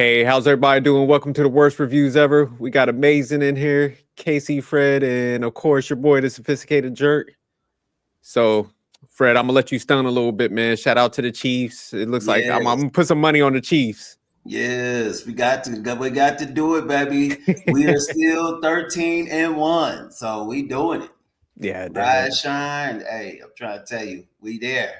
Hey, how's everybody doing? Welcome to the worst reviews ever. We got amazing in here, Casey, Fred, and of course your boy, the sophisticated jerk. So, Fred, I'm gonna let you stun a little bit, man. Shout out to the Chiefs. It looks like I'm Yes, gonna put some money on the Chiefs. yes, we got to do it, baby. We are still 13-1, so we doing it. Yeah, Rise, damn. shine. Hey, I'm trying to tell you, we there.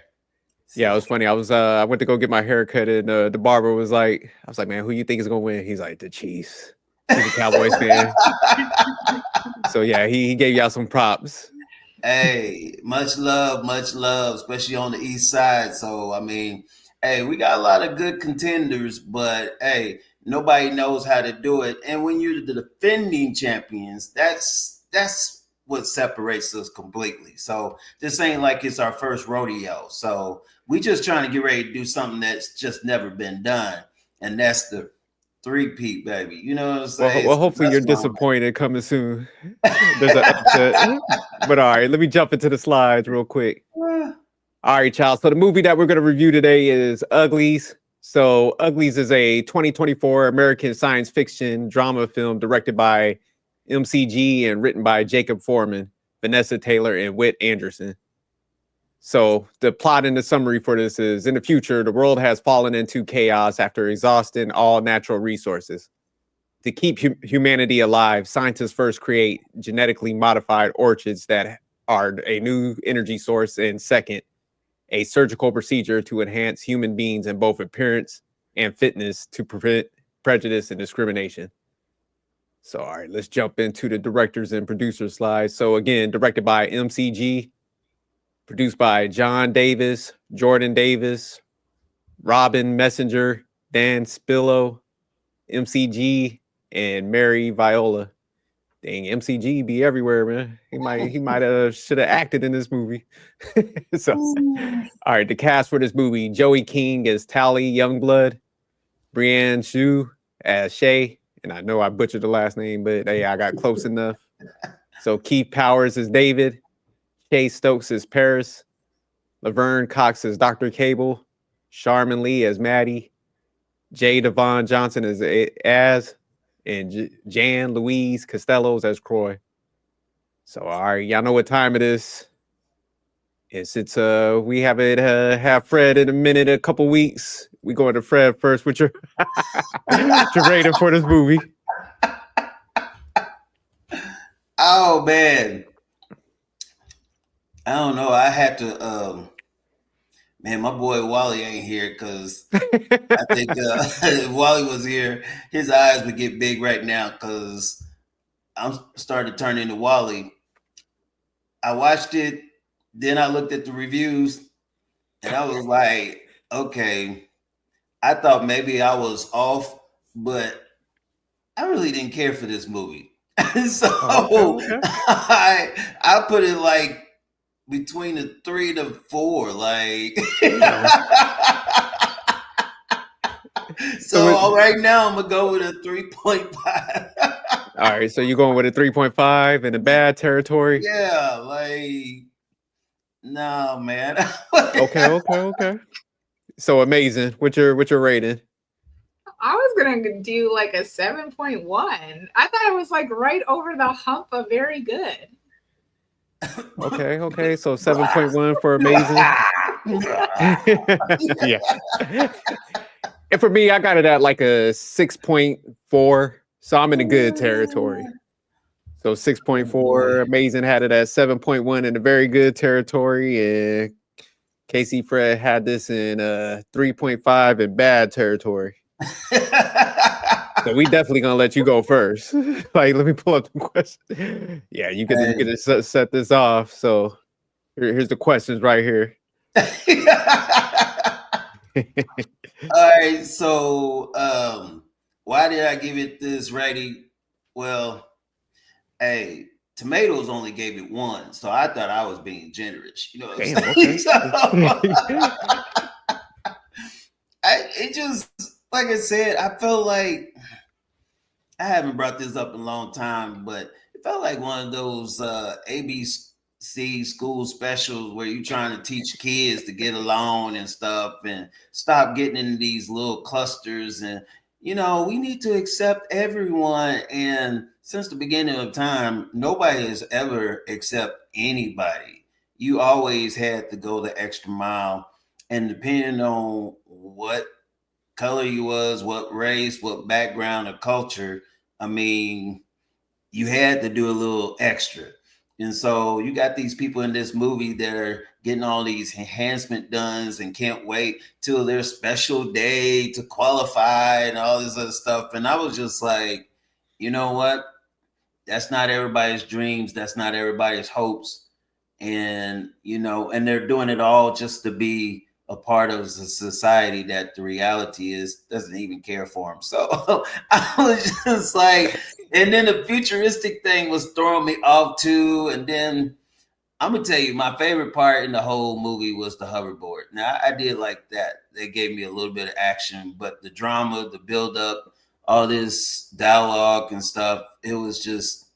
Yeah, it So was funny. I went to go get my hair cut, and the barber was like, I was like, man, who you think is gonna win? He's like, the Chiefs. He's a Cowboys fan. So yeah, he gave y'all some props. hey, much love, especially on the east side. So hey, we got a lot of good contenders, but hey, nobody knows how to do it. And when you're the defending champions, that's what separates us completely. So this ain't like it's our first rodeo. So we just trying to get ready to do something that's just never been done, and that's the three-peat, baby. You know what I'm saying? Well, So hopefully that's you're why disappointed coming soon. There's an upset. I'm But all right, let me jump into the slides real quick. ready. All right, child. So the movie that we're going to review today is Uglies. So Uglies is a 2024 American science fiction drama film directed by MCG and written by Jacob Foreman, Vanessa Taylor, and Whit Anderson. So the plot and the summary for this is: in the future, the world has fallen into chaos after exhausting all natural resources. To keep humanity alive, scientists first create genetically modified orchids that are a new energy source, and second, a surgical procedure to enhance human beings in both appearance and fitness to prevent prejudice and discrimination. So, all right, let's jump into the directors and producers slides. So, again, directed by MCG, produced by John Davis, Jordan Davis, Robin Messenger, Dan Spillo, MCG, and Mary Viola. Dang, MCG be everywhere, man. He might have should have acted in this movie. So, all right, the cast for this movie: Joey King as Tally Youngblood, Brianne Shu as Shay, and I know I butchered the last name, but hey, I got close enough. So Keith Powers as David, Shay Stokes as Paris, Laverne Cox as Dr. Cable, Sharman Lee as Maddie, Jay Devon Johnson as and Jan Louise Costellos as Croy. So all right, y'all know what time it is. It's we have it have Fred in a minute, a couple weeks. We going to Fred first with your your rating for this movie. Oh man, I don't know. I had to. Man, my boy Wally ain't here because I think if Wally was here, his eyes would get big right now because I'm starting to turn into Wally. I watched it, then I looked at the reviews, and I was like, okay, I thought maybe I was off, but I really didn't care for this movie. So Oh, okay, okay. I put it like between the 3 to 4, like. Damn. So So right now I'm gonna go with a 3.5. all right, so you're going with a 3.5 in the bad territory. Yeah, like no man. Okay, okay, okay. So amazing. What's your rating? I was gonna do like a 7.1. I thought it was like right over the hump of very good. Okay, okay. So 7.1 for amazing. Yeah. And for me, I got it at like a 6.4. So I'm in the good territory. So Oh 6.4, boy. amazing had it at 7.1 in the very good territory. And Casey Fred had this in 3.5 in bad territory. So we definitely gonna let you go first. Like, let me pull up the question. Yeah, you could Hey. just set this off. So here's the questions right here. All right, so why did I give it this rating? Well, hey, tomatoes only gave it 1, so I thought I was being generous. You know what I'm Damn. saying? Okay. So, it just like I said, I felt like I haven't brought this up in a long time, but it felt like one of those ABC school specials where you're trying to teach kids to get along and stuff and stop getting in these little clusters. And we need to accept everyone. And since the beginning of time, nobody has ever accept anybody. You always had to go the extra mile. And depending on what color you was, what race, what background or culture, I mean, you had to do a little extra. And so you got these people in this movie that are getting all these enhancement done and can't wait till their special day to qualify and all this other stuff. And I was just like, you know what? That's not everybody's dreams. That's not everybody's hopes. And, and they're doing it all just to be a part of the society that the reality is doesn't even care for them. So I was just like, and then the futuristic thing was throwing me off too. And then I'm gonna tell you, my favorite part in the whole movie was the hoverboard. Now I did like that. They gave me a little bit of action, but the drama, the build up, all this dialogue and stuff, it was just,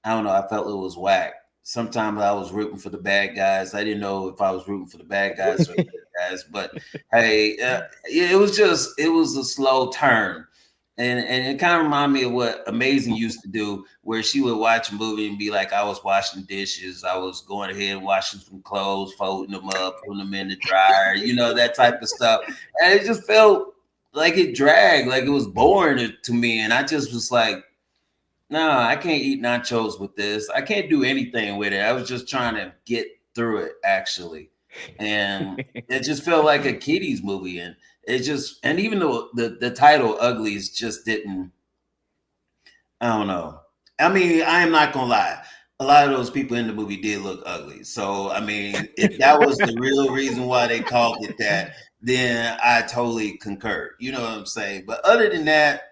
I don't know, I felt it was whack. Sometimes I was rooting for the bad guys. I didn't know if I was rooting for the bad guys or the good guys, but hey, it was a slow turn. And it kind of reminded me of what Amazing used to do, where she would watch a movie and be like, I was washing dishes, I was going ahead and washing some clothes, folding them up, putting them in the dryer, that type of stuff. And it just felt like it dragged, like it was boring to me. And I just was like, no, I can't eat nachos with this. I can't do anything with it. I was just trying to get through it, actually. And it just felt like a kiddies movie. And and even though the title Uglies just didn't, I don't know. I mean, I am not gonna lie. A lot of those people in the movie did look ugly. So, I mean, if that was the real reason why they called it that, then I totally concur. You know what I'm saying? But other than that,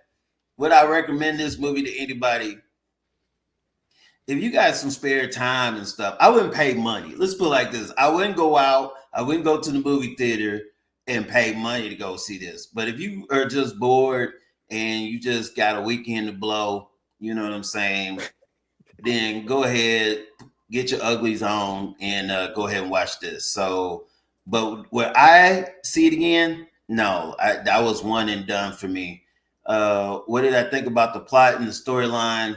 would I recommend this movie to anybody? If you got some spare time and stuff, I wouldn't pay money. Let's put it like this. I wouldn't go out, I wouldn't go to the movie theater and pay money to go see this. But if you are just bored and you just got a weekend to blow, you know what I'm saying, then go ahead, get your uglies on and go ahead and watch this. So, but would I see it again? No, that was one and done for me. What did I think about the plot and the storyline?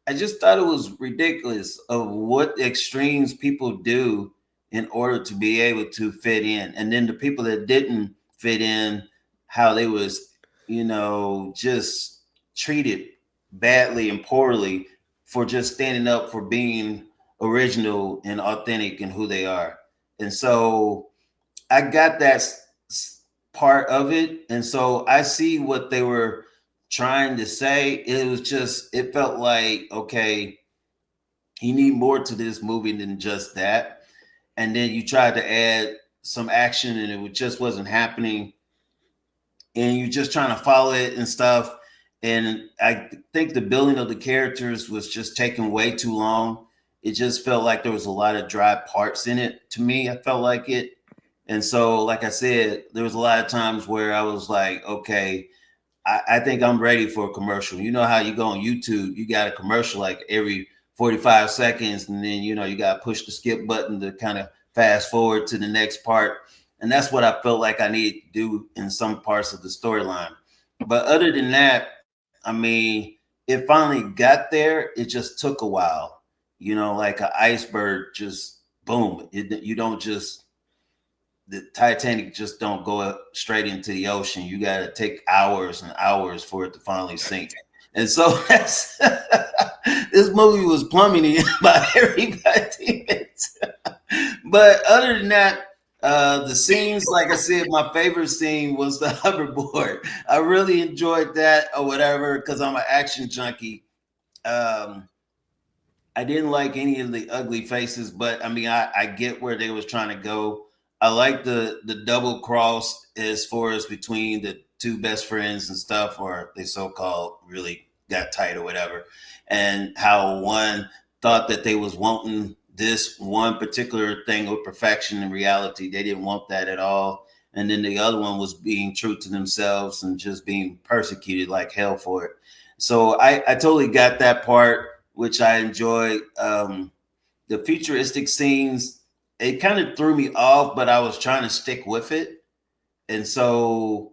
I just thought it was ridiculous of what extremes people do in order to be able to fit in. And then the people that didn't fit in, how they was, just treated badly and poorly for just standing up for being original and authentic in who they are. And so I got that part of it. And so I see what they were trying to say. It felt like, okay, you need more to this movie than just that. And then you tried to add some action and it just wasn't happening. And you're just trying to follow it and stuff. And I think the building of the characters was just taking way too long. It just felt like there was a lot of dry parts in it to me. I felt like it. And so, like I said, there was a lot of times where I was like, okay, I think I'm ready for a commercial. You know how you go on YouTube, you got a commercial like every 45 seconds, and then, you got to push the skip button to kind of fast forward to the next part. And that's what I felt like I needed to do in some parts of the storyline. But other than that, I mean, it finally got there. It just took a while, like an iceberg, just boom. You don't just, the Titanic just don't go straight into the ocean. You got to take hours and hours for it to finally sink. And so that's this movie was plummeting by every 5 minutes. But other than that, the scenes, like I said, my favorite scene was the hoverboard. I really enjoyed that or whatever because I'm an action junkie. I didn't like any of the ugly faces, but I mean, I get where they was trying to go. I like the double cross as far as between the two best friends and stuff, or they so called really got tight or whatever, and how one thought that they was wanting this one particular thing with perfection. In reality, they didn't want that at all. And then the other one was being true to themselves and just being persecuted like hell for it. So I totally got that part, which I enjoyed. The futuristic scenes, it kind of threw me off, but I was trying to stick with it. And so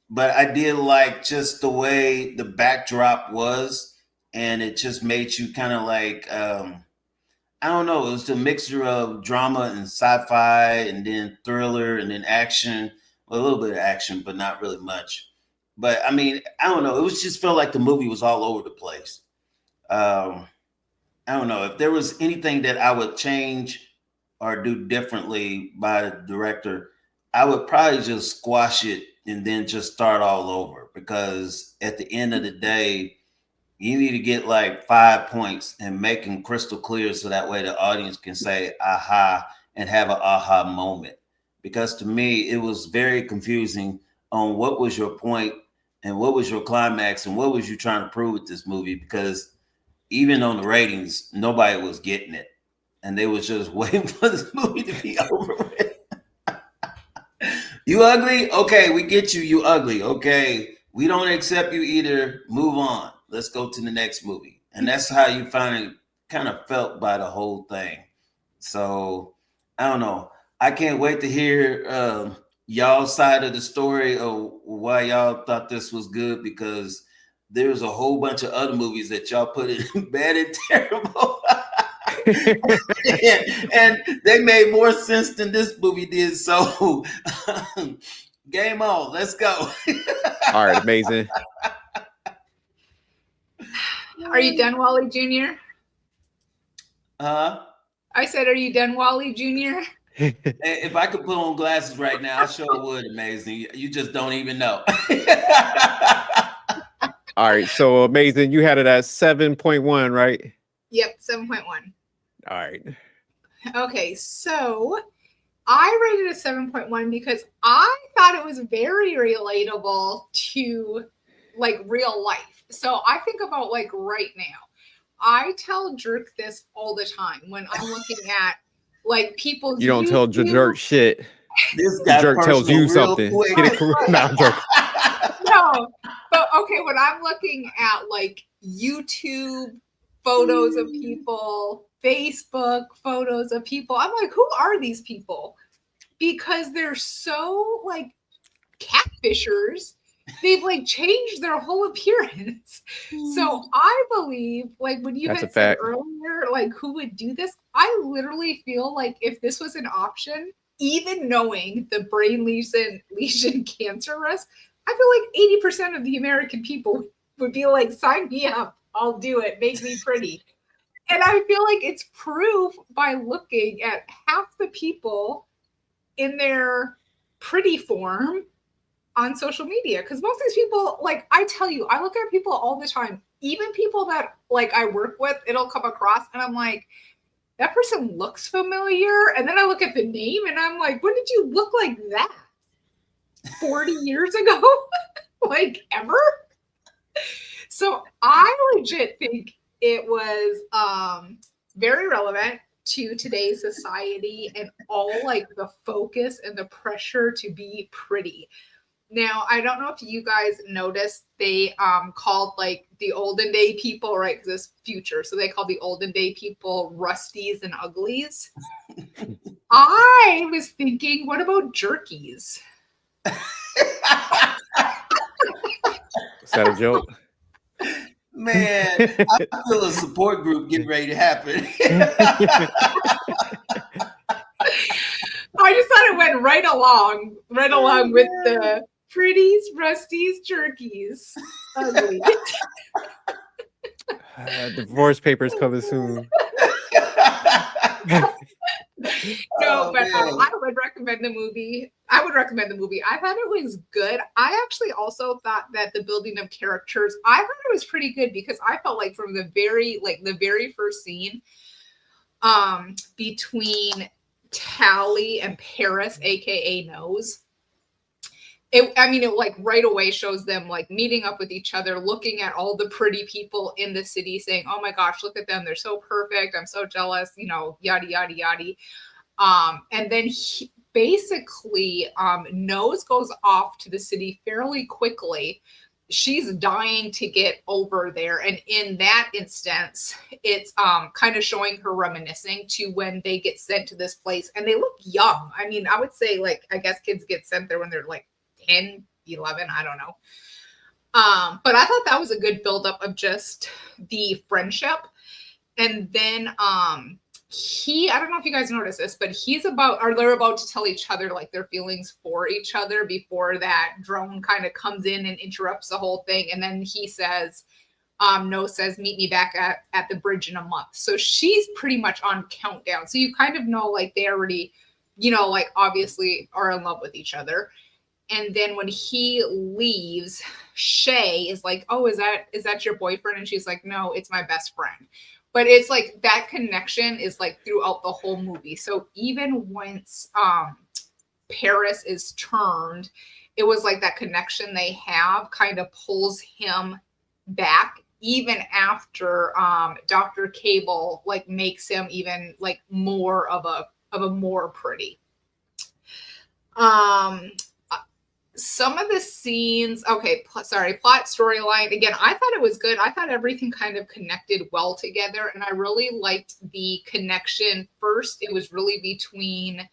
but I did like just the way the backdrop was, and it just made you kind of like I don't know. It was the mixture of drama and sci-fi, and then thriller, and then action. Well, a little bit of action, but not really much. But I mean, I don't know. It was just felt like the movie was all over the place. Um, I don't know if there was anything that I would change or do differently by the director. I would probably just squash it and then just start all over, because at the end of the day, you need to get like 5 points and make them crystal clear so that way the audience can say aha and have an aha moment. Because to me, it was very confusing on what was your point and what was your climax and what was you trying to prove with this movie, because even on the ratings, nobody was getting it. And they was just waiting for this movie to be over with. You ugly? Okay, we get you. You ugly. Okay, we don't accept you either. Move on. Let's go to the next movie. And that's how you finally kind of felt by the whole thing. So I don't know. I can't wait to hear y'all's side of the story of why y'all thought this was good, because there's a whole bunch of other movies that y'all put in bad and terrible. And they made more sense than this movie did. So game on. Let's go. All right, amazing. Are you done, Wally Jr.? I said, are you done, Wally Jr.? If I could put on glasses right now, I sure would. Amazing. You just don't even know. All right, so amazing. You had it at 7.1, right? Yep, 7.1. All right. Okay, so I rated a 7.1 because I thought it was very relatable to like real life. So I think about like right now. I tell Jerk this all the time when I'm looking at like people's. You don't tell Jerk shit. This guy Jerk tells you something. Get it correct. No, I'm joking. No, but okay, when I'm looking at like YouTube photos of people, Facebook photos of people, I'm like, who are these people? Because they're so like catfishers. They've like changed their whole appearance. So I believe, like when you had said earlier, like who would do this? I literally feel like if this was an option, even knowing the brain lesion cancer risk, I feel like 80% of the American people would be like, sign me up. I'll do it. Make me pretty. And I feel like it's proof by looking at half the people in their pretty form on social media. Because most of these people, like I tell you, I look at people all the time, even people that like I work with, it'll come across and I'm like, that person looks familiar. And then I look at the name and I'm like, when did you look like that? 40 years ago? Like ever? So I legit think it was very relevant to today's society and all like the focus and the pressure to be pretty. Now, I don't know if you guys noticed, they called like the olden day people, right? This future. So they called the olden day people rusties and uglies. I was thinking, what about jerkies? Is that a joke? Man, I feel a support group getting ready to happen. I just thought it went right along with the pretties, rusties, jerkies, ugly. Divorce papers coming soon. No, but I would recommend the movie. I thought it was good. I actually also thought that the building of characters, I thought it was pretty good because I felt like from the very first scene between Tally and Paris, aka Nose. It like right away shows them like meeting up with each other, looking at all the pretty people in the city, saying, "Oh my gosh, look at them! They're so perfect. I'm so jealous." Yada yada yada. And then basically, Nose goes off to the city fairly quickly. She's dying to get over there, and in that instance, it's kind of showing her reminiscing to when they get sent to this place, and they look young. I mean, I would say like I guess kids get sent there when they're like 10 11. I don't know. But I thought that was a good buildup of just the friendship. And then I don't know if you guys noticed this, but they're about to tell each other like their feelings for each other before that drone kind of comes in and interrupts the whole thing. And then he says, No says, meet me back at the bridge in a month. So she's pretty much on countdown. So you kind of know like they already, like obviously are in love with each other. And then when he leaves, Shay is like, oh, is that your boyfriend? And she's like, no, it's my best friend. But it's like that connection is like throughout the whole movie. So even once Paris is turned, it was like that connection they have kind of pulls him back, even after Dr. Cable like makes him even like more of a more pretty. Some of the scenes, plot storyline. Again, I thought it was good. I thought everything kind of connected well together, and I really liked the connection. First, it was really between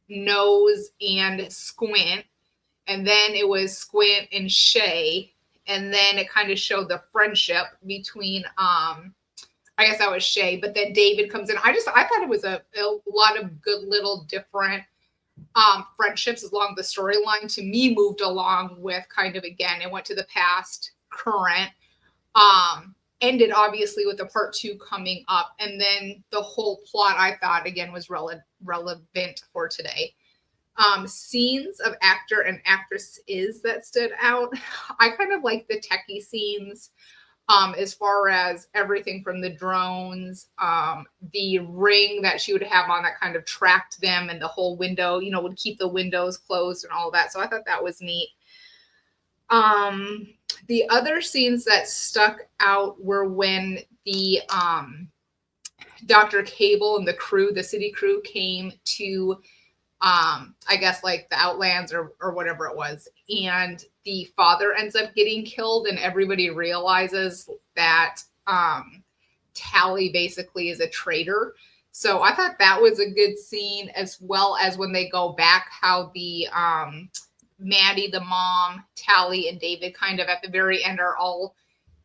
Nose and Squint, and then it was Squint and Shay, and then it kind of showed the friendship between I guess that was Shay, but then David comes in. I thought it was a lot of good little different friendships along the storyline. To me, moved along with kind of, again, it went to the past, current, ended obviously with the part 2 coming up, and then the whole plot I thought again was relevant for today. Scenes of actor and actresses that stood out. I kind of like the techie scenes. As far as everything from the drones, the ring that she would have on that kind of tracked them, and the whole window, would keep the windows closed and all that. So I thought that was neat. The other scenes that stuck out were when the Dr. Cable and the crew, the city crew, came to I guess like the Outlands or whatever it was, and the father ends up getting killed, and everybody realizes that Tally basically is a traitor. So I thought that was a good scene, as well as when they go back, how the Maddie, the mom, Tally, and David kind of at the very end are all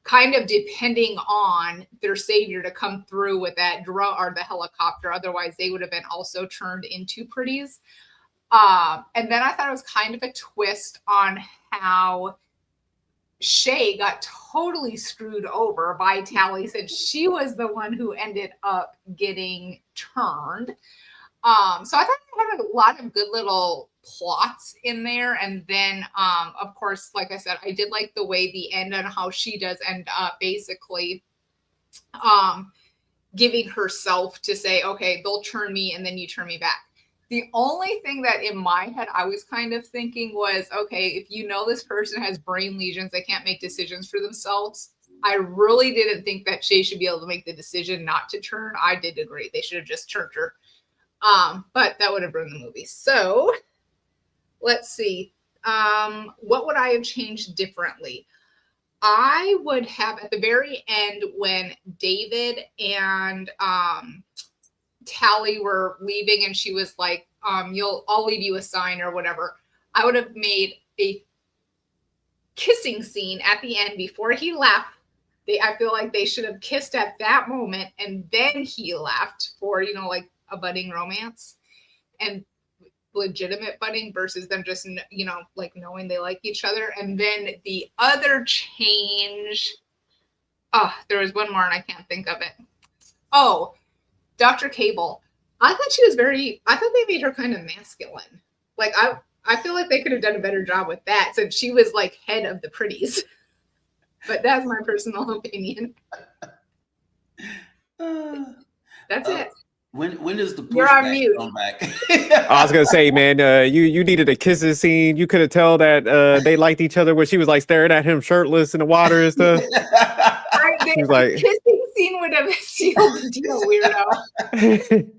kind of depending on their savior to come through with that drone or the helicopter. Otherwise, they would have been also turned into pretties. And then I thought it was kind of a twist on how Shay got totally screwed over by Tally, since she was the one who ended up getting turned. So I thought it had a lot of good little plots in there. And then, of course, like I said, I did like the way the end and how she does end up basically giving herself to say, okay, they'll turn me and then you turn me back. The only thing that in my head I was kind of thinking was, okay, if this person has brain lesions, they can't make decisions for themselves. I really didn't think that Shay should be able to make the decision not to turn. I did agree. They should have just turned her. But that would have ruined the movie. So let's see. What would I have changed differently? I would have, at the very end, when David and Tally were leaving and she was like, I'll leave you a sign or whatever, I would have made a kissing scene at the end before he left. I feel like they should have kissed at that moment, and then he left for, like a budding romance and legitimate budding, versus them just, like knowing they like each other. And then the other change, there was one more and I can't think of it. Oh, Dr. Cable. I thought they made her kind of masculine. Like I feel like they could have done a better job with that, since she was like head of the pretties. But that's my personal opinion. That's it. When does the pushback come back? I was gonna say, man, you needed a kissing scene. You could have told that they liked each other when she was like staring at him shirtless in the water and stuff. The like, kissing scene would have sealed the deal, weirdo.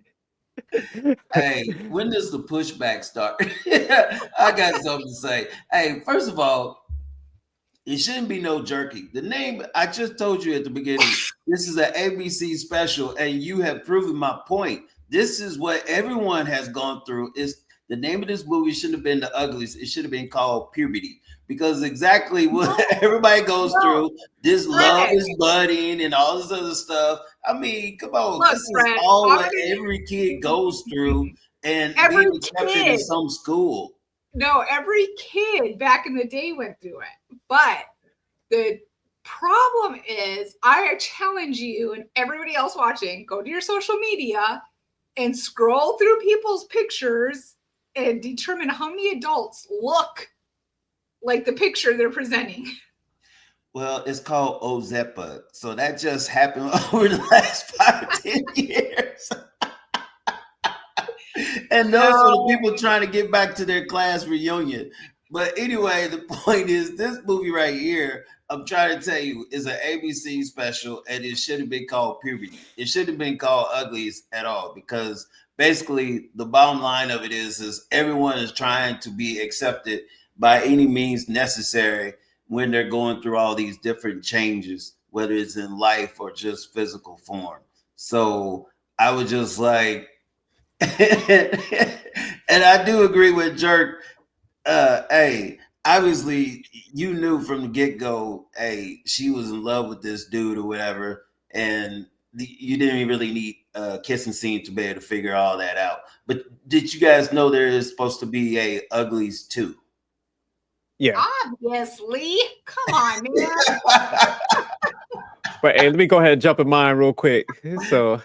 Hey, when does the pushback start? I got something to say. Hey, first of all, it shouldn't be no jerky. The name, I just told you at the beginning, this is an ABC special, and you have proven my point. This is what everyone has gone through, is The name of this movie shouldn't have been The Uglies. It should have been called Puberty, because exactly what everybody goes through, this love is budding and all this other stuff. I mean, come on, Look, this is Fred, all what every kid goes through, and being accepted in some school. No, every kid back in the day went through it. But the problem is, I challenge you and everybody else watching, go to your social media and scroll through people's pictures and determine how many adults look like the picture they're presenting. Well, it's called Ozepa. So that just happened over the last 5-10 years. And those are the people trying to get back to their class reunion. But anyway, the point is, this movie right here, I'm trying to tell you, is an ABC special, and it should have been called Puberty. It shouldn't have been called Uglies at all, because basically the bottom line of it is everyone is trying to be accepted by any means necessary when they're going through all these different changes, whether it's in life or just physical form. So I was just like, and I do agree with Jerk. Hey, obviously you knew from the get-go, hey, she was in love with this dude or whatever, and you didn't really need a kissing scene to be able to figure all that out. But did you guys know there is supposed to be a Uglies 2? Yeah. Obviously. Come on, man. But hey, let me go ahead and jump in mine real quick. So,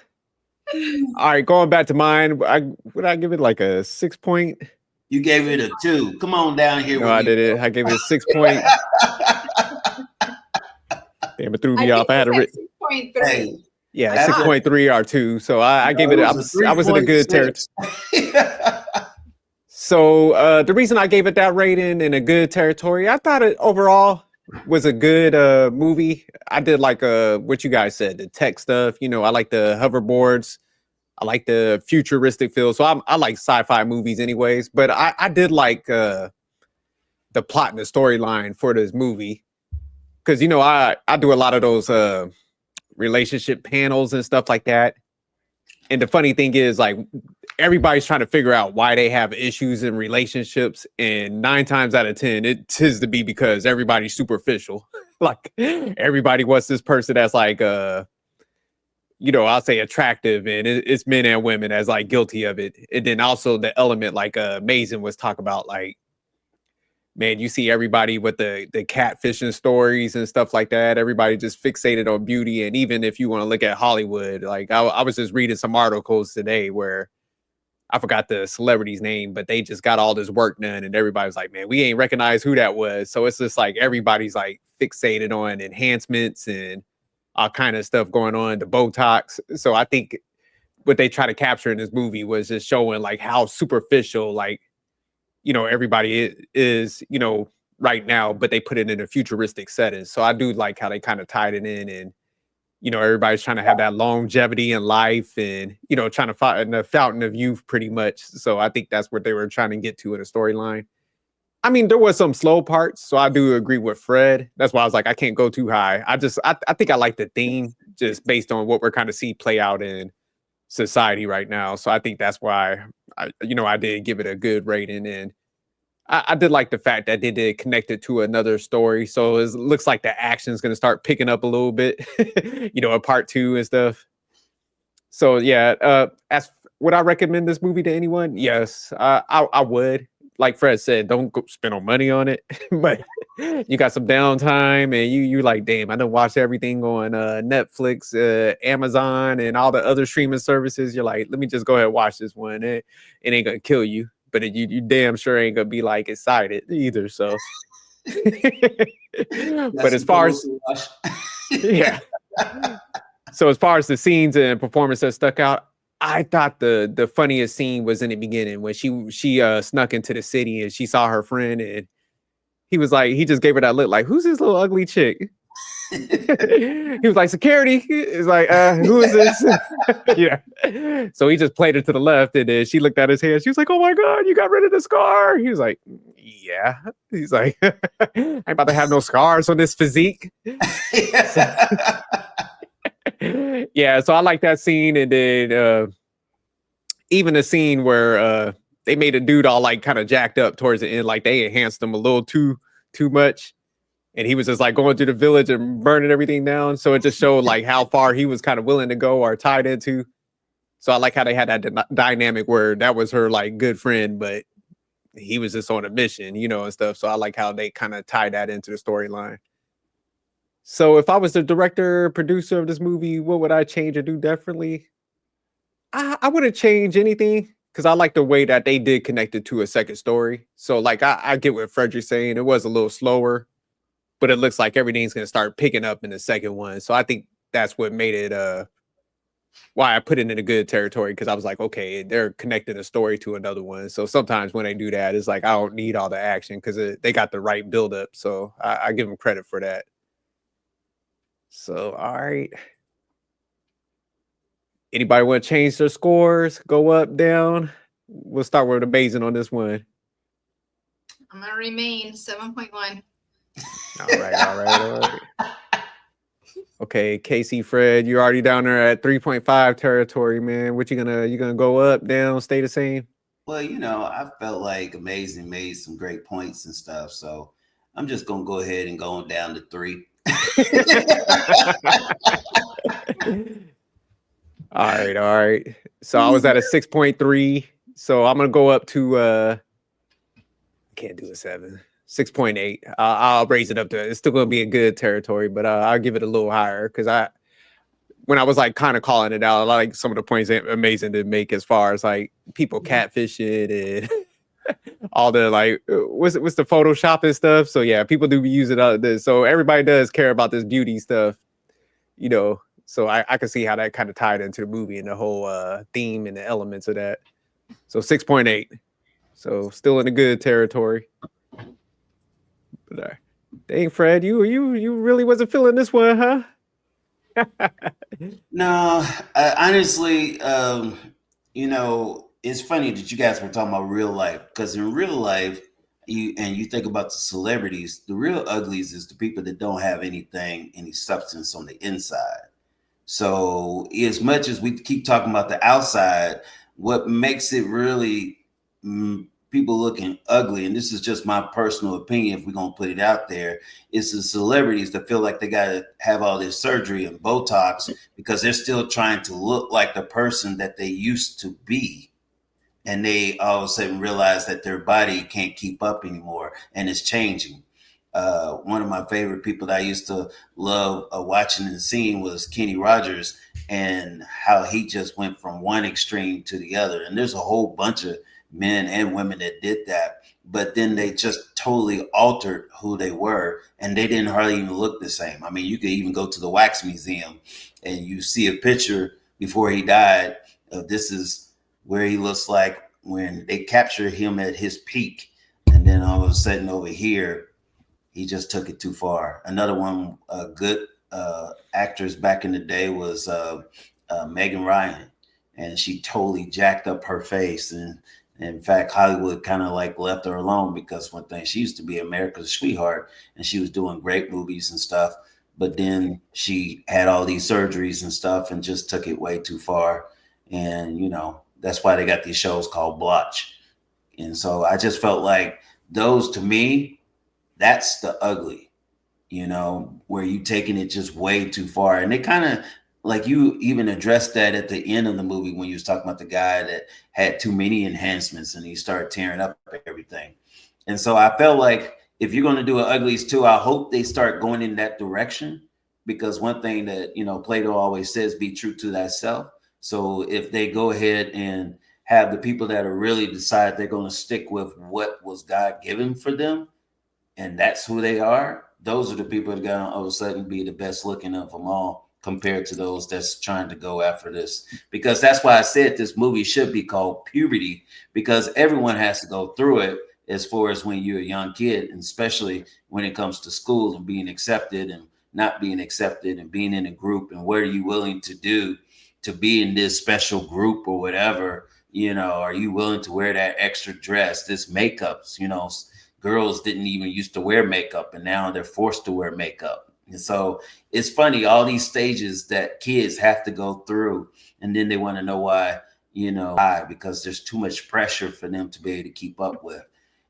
all right, going back to mine, would I give it like a 6 point? You gave it a 2. Come on down here. No, I didn't. I gave it a 6 point. Damn, it threw me off. I had a 6.3. Hey, yeah, 6.3 or 2. So I gave it. I was in a good territory. So the reason I gave it that rating in a good territory, I thought it overall was a good movie. I did like what you guys said, the tech stuff. You know, I like the hoverboards. I like the futuristic feel. So I like sci-fi movies anyways. But I did like the plot and the storyline for this movie. Because, you know, I do a lot of those relationship panels and stuff like that. And the funny thing is, like, everybody's trying to figure out why they have issues in relationships. And 9 times out of 10, it tends to be because everybody's superficial. Like, everybody wants this person that's like, you know, I'll say attractive. And it's men and women that's like guilty of it. And then also the element like Mason was talking about, like, man, you see everybody with the catfishing stories and stuff like that. Everybody just fixated on beauty. And even if you want to look at Hollywood, like I was just reading some articles today where I forgot the celebrity's name, but they just got all this work done and everybody was like, man, we ain't recognize who that was. So it's just like everybody's like fixated on enhancements and all kind of stuff going on, the Botox. So I think what they try to capture in this movie was just showing like how superficial, like, you know, everybody is, you know, right now, but they put it in a futuristic setting. So I do like how they kind of tied it in, and, you know, everybody's trying to have that longevity in life and, you know, trying to find the fountain of youth pretty much. So I think that's what they were trying to get to in a storyline. I mean, there was some slow parts. So I do agree with Fred. That's why I was like, I can't go too high. I think I like the theme just based on what we're kind of see play out in society right now. So I think that's why I did give it a good rating, and I did like the fact that they did connect it to another story. So it looks like the action is going to start picking up a little bit, you know, a part 2 and stuff. So yeah, as would I recommend this movie to anyone? Yes, I would. Like Fred said, don't go spend no money on it, but you got some downtime and you like, damn, I done watched everything on Netflix, Amazon, and all the other streaming services. You're like, let me just go ahead and watch this one. It ain't gonna kill you, but you damn sure ain't gonna be like excited either. So, but as far as yeah, so as far as the scenes and performance that stuck out, I thought the funniest scene was in the beginning when she snuck into the city and she saw her friend and he was like, he just gave her that look like, who's this little ugly chick? He was like, security. He's like, who is this? Yeah. So he just played it to the left and then she looked at his hand. She was like, oh my God, you got rid of the scar. He was like, yeah. He's like, I ain't about to have no scars on this physique. Yeah, so I like that scene, and then even the scene where they made a dude all like kind of jacked up towards the end, like they enhanced him a little too much. And he was just like going through the village and burning everything down. So it just showed like how far he was kind of willing to go or tied into. So I like how they had that dynamic where that was her like good friend, but he was just on a mission, you know, and stuff. So I like how they kind of tied that into the storyline. So if I was the director, producer of this movie, what would I change or do differently? I wouldn't change anything because I like the way that they did connect it to a second story. So like I get what Frederick's saying. It was a little slower, but it looks like everything's gonna start picking up in the second one. So I think that's what made it why I put it in a good territory because I was like, okay, they're connecting a story to another one. So sometimes when they do that, it's like I don't need all the action because they got the right buildup. So I give them credit for that. So all right. Anybody want to change their scores? Go up, down? We'll start with amazing on this one. I'm gonna remain 7.1. All right. Okay, Casey, Fred, you're already down there at 3.5 territory, man. What you gonna go up, down, stay the same? Well, you know, I felt like Amazing made some great points and stuff, so I'm just gonna go ahead and go down to 3. All right. So I was at a 6.3. So I'm gonna go up to can't do a 7. 6.8. I'll raise it up to it's still gonna be a good territory, but I'll give it a little higher because when I was like kind of calling it out, I like some of the points amazing to make as far as like people catfishing and all the like what's the Photoshop and stuff. So yeah, people do use it. So everybody does care about this beauty stuff, you know. So I can see how that kind of tied into the movie and the whole theme and the elements of that. So 6.8. So still in a good territory. But dang, Fred, you really wasn't feeling this one, huh? No, honestly, you know, it's funny that you guys were talking about real life because in real life, you think about the celebrities, the real uglies is the people that don't have any substance on the inside. So, as much as we keep talking about the outside, what makes it really people looking ugly, and this is just my personal opinion, if we're going to put it out there, is the celebrities that feel like they got to have all this surgery and Botox because they're still trying to look like the person that they used to be. And they all of a sudden realize that their body can't keep up anymore and it's changing. One of my favorite people that I used to love watching and seeing was Kenny Rogers and how he just went from one extreme to the other. And there's a whole bunch of men and women that did that, but then they just totally altered who they were and they didn't hardly even look the same. I mean, you could even go to the wax museum and you see a picture before he died of this is where he looks like when they captured him at his peak. And then all of a sudden over here, he just took it too far. Another one, good actress back in the day was Megan Ryan, and she totally jacked up her face. And in fact, Hollywood kind of like left her alone because one thing, she used to be America's sweetheart, and she was doing great movies and stuff. But then she had all these surgeries and stuff, and just took it way too far. And you know, that's why they got these shows called Blotch. And so I just felt like those to me, that's the ugly, you know, where you taking it just way too far. And they kind of like you even addressed that at the end of the movie when you was talking about the guy that had too many enhancements and he started tearing up everything. And so I felt like if you're going to do an Uglies 2, I hope they start going in that direction because one thing that, you know, Plato always says, be true to thyself. So if they go ahead and have the people that are really decide they're going to stick with what was God given for them, and that's who they are, those are the people that are going to all of a sudden be the best looking of them all compared to those that's trying to go after this. Because that's why I said this movie should be called Puberty, because everyone has to go through it as far as when you're a young kid, and especially when it comes to school and being accepted and not being accepted and being in a group and what are you willing to do to be in this special group or whatever, you know, are you willing to wear that extra dress, this makeups, you know, girls didn't even used to wear makeup and now they're forced to wear makeup. And so it's funny, all these stages that kids have to go through. And then they want to know why because there's too much pressure for them to be able to keep up with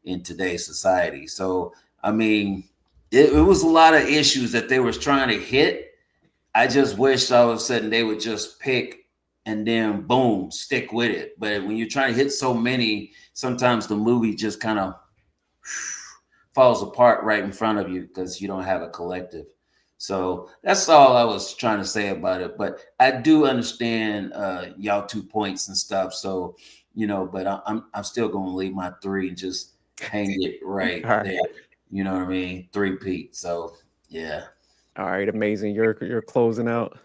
in today's society. So, I mean, it was a lot of issues that they was trying to hit. I just wish all of a sudden they would just pick and then boom, stick with it. But when you're trying to hit so many, sometimes the movie just kind of falls apart right in front of you because you don't have a collective. So that's all I was trying to say about it. But I do understand y'all 2 points and stuff. So, but I'm still going to leave my 3 and just hang it right there. You know what I mean? 3-peat. So, yeah. All right, amazing. You're closing out.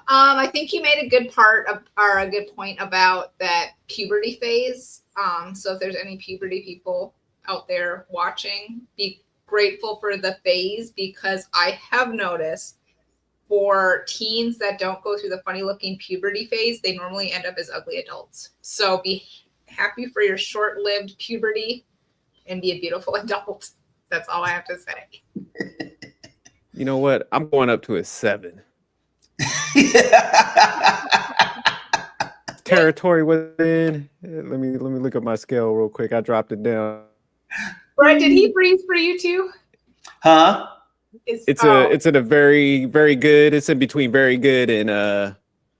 I think you made a good point about that puberty phase. So if there's any puberty people out there watching, be grateful for the phase, because I have noticed for teens that don't go through the funny looking puberty phase, they normally end up as ugly adults. So be happy for your short-lived puberty and be a beautiful adult. That's all I have to say. You know what? I'm going up to a 7. Territory within. Let me look at my scale real quick. I dropped it down. Brett, did he freeze for you too? Huh? It's in a very, very good. It's in between very good and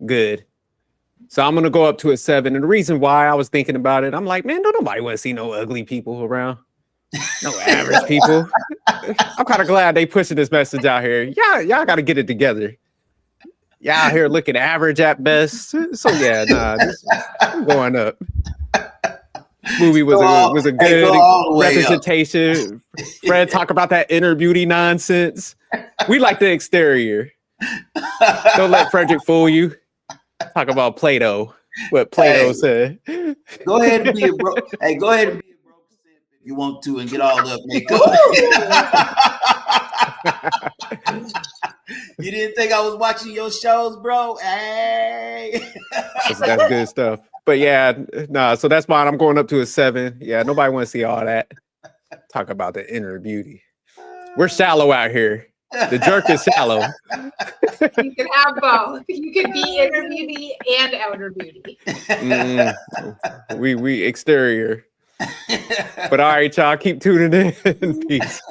good. So I'm gonna go up to a 7. And the reason why I was thinking about it, I'm like, man, don't nobody want to see no ugly people around. No average people. I'm kind of glad they pushing this message out here. Y'all got to get it together. Y'all out here looking average at best. So yeah, I'm going up. Movie was a good representation. Fred, talk about that inner beauty nonsense. We like the exterior. Don't let Frederick fool you. Talk about Plato. What Plato said. Go ahead and be a broke. Hey, go ahead and be a broke simp if you want to and get all the makeup. You didn't think I was watching your shows, bro? Hey. That's good stuff. But yeah, so that's mine. I'm going up to a 7. Yeah, nobody wants to see all that. Talk about the inner beauty. We're shallow out here. The jerk is shallow. You can have both. You can be inner beauty and outer beauty. We exterior. But all right, y'all, keep tuning in. Peace.